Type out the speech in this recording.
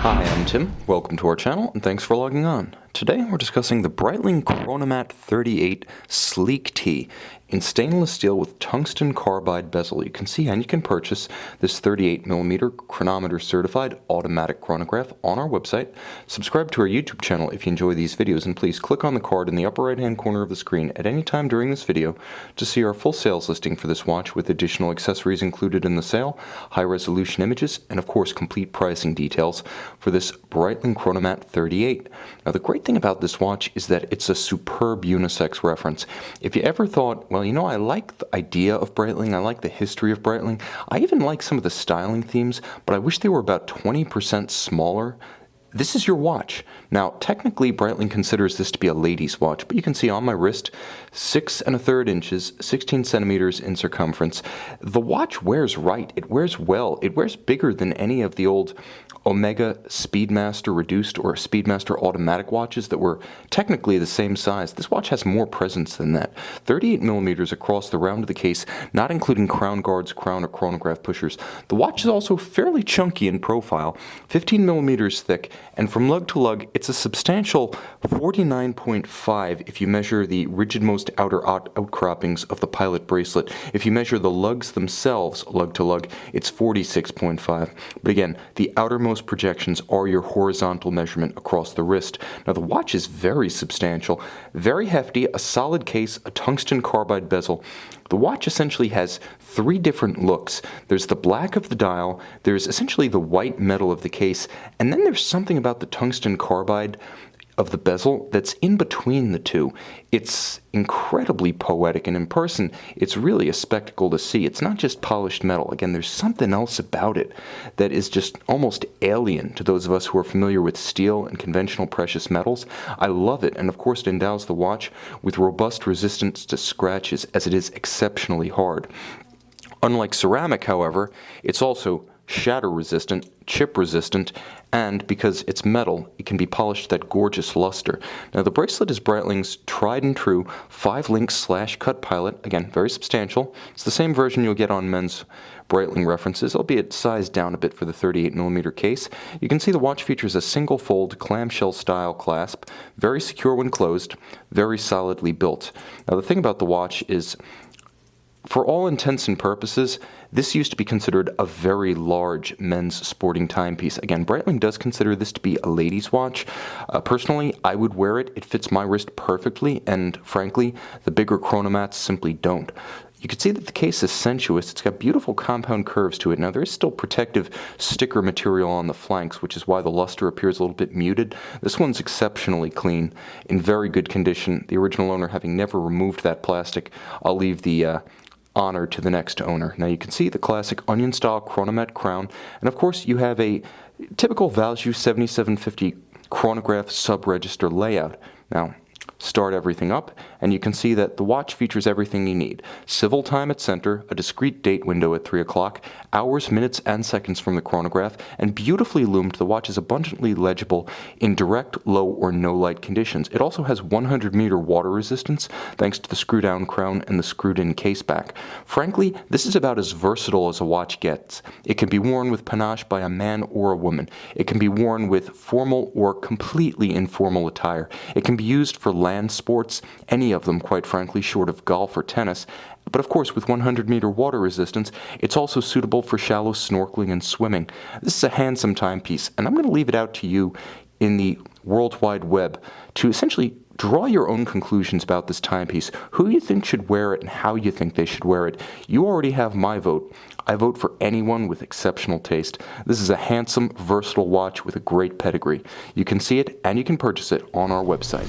Hi, I'm Tim. Welcome to our channel, and thanks for logging on. Today we're discussing the Breitling Chronomat 38 SleekT in stainless steel with tungsten carbide bezel. You can see and you can purchase this 38mm chronometer certified automatic chronograph on our website. Subscribe to our YouTube channel if you enjoy these videos, and please click on the card in the upper right hand corner of the screen at any time during this video to see our full sales listing for this watch with additional accessories included in the sale, high resolution images, and of course complete pricing details for this Breitling Chronomat 38. Now the great thing about this watch is that it's a superb unisex reference. If you ever thought, well, you know, I like the idea of Breitling, I like the history of Breitling, I even like some of the styling themes, but I wish they were about 20% smaller, this is your watch. Now, technically, Breitling considers this to be a lady's watch, but you can see on my wrist, 6 1/3 inches, 16 centimeters in circumference. The watch wears right. It wears well. It wears bigger than any of the old Omega Speedmaster Reduced or Speedmaster Automatic watches that were technically the same size. This watch has more presence than that. 38mm across the round of the case, not including crown guards, crown or chronograph pushers. The watch is also fairly chunky in profile, 15mm thick, and from lug to lug, it's a substantial 49.5 if you measure the rigid-most outer outcroppings of the pilot bracelet. If you measure the lugs themselves, lug to lug, it's 46.5. But again, the outermost projections are your horizontal measurement across the wrist. Now the watch is very substantial, very hefty, a solid case, a tungsten carbide bezel. The watch essentially has 3 different looks. There's the black of the dial, there's essentially the white metal of the case, and then there's something about the tungsten carbide of the bezel that's in between the two. It's incredibly poetic, and in person, it's really a spectacle to see. It's not just polished metal. Again, there's something else about it that is just almost alien to those of us who are familiar with steel and conventional precious metals. I love it, and of course it endows the watch with robust resistance to scratches, as it is exceptionally hard. Unlike ceramic, however, it's also shatter resistant, chip resistant, and because it's metal, it can be polished to that gorgeous luster. Now the bracelet is Breitling's tried and true 5-link /cut pilot, again very substantial. It's the same version you'll get on men's Breitling references, albeit sized down a bit for the 38mm case. You can see the watch features a single fold clamshell style clasp, very secure when closed, very solidly built. Now the thing about the watch is, for all intents and purposes, this used to be considered a very large men's sporting timepiece. Again, Breitling does consider this to be a lady's watch. Personally, I would wear it. It fits my wrist perfectly, and frankly, the bigger chronomats simply don't. You can see that the case is sensuous. It's got beautiful compound curves to it. Now, there is still protective sticker material on the flanks, which is why the luster appears a little bit muted. This one's exceptionally clean, in very good condition. The original owner having never removed that plastic. I'll leave the honor to the next owner. Now you can see the classic onion style chronomat crown, and of course you have a typical Valjoux 7750 chronograph sub-register layout. Now start everything up, and you can see that the watch features everything you need. Civil time at center, a discrete date window at 3 o'clock, hours, minutes, and seconds from the chronograph, and beautifully loomed, the watch is abundantly legible in direct, low, or no light conditions. It also has 100-meter water resistance, thanks to the screw-down crown and the screwed-in case back. Frankly, this is about as versatile as a watch gets. It can be worn with panache by a man or a woman. It can be worn with formal or completely informal attire. It can be used for land sports, any of them, quite frankly, short of golf or tennis. But of course, with 100-meter water resistance, it's also suitable for shallow snorkeling and swimming. This is a handsome timepiece, and I'm going to leave it out to you in the World Wide Web to essentially draw your own conclusions about this timepiece, who you think should wear it and how you think they should wear it. You already have my vote. I vote for anyone with exceptional taste. This is a handsome, versatile watch with a great pedigree. You can see it and you can purchase it on our website.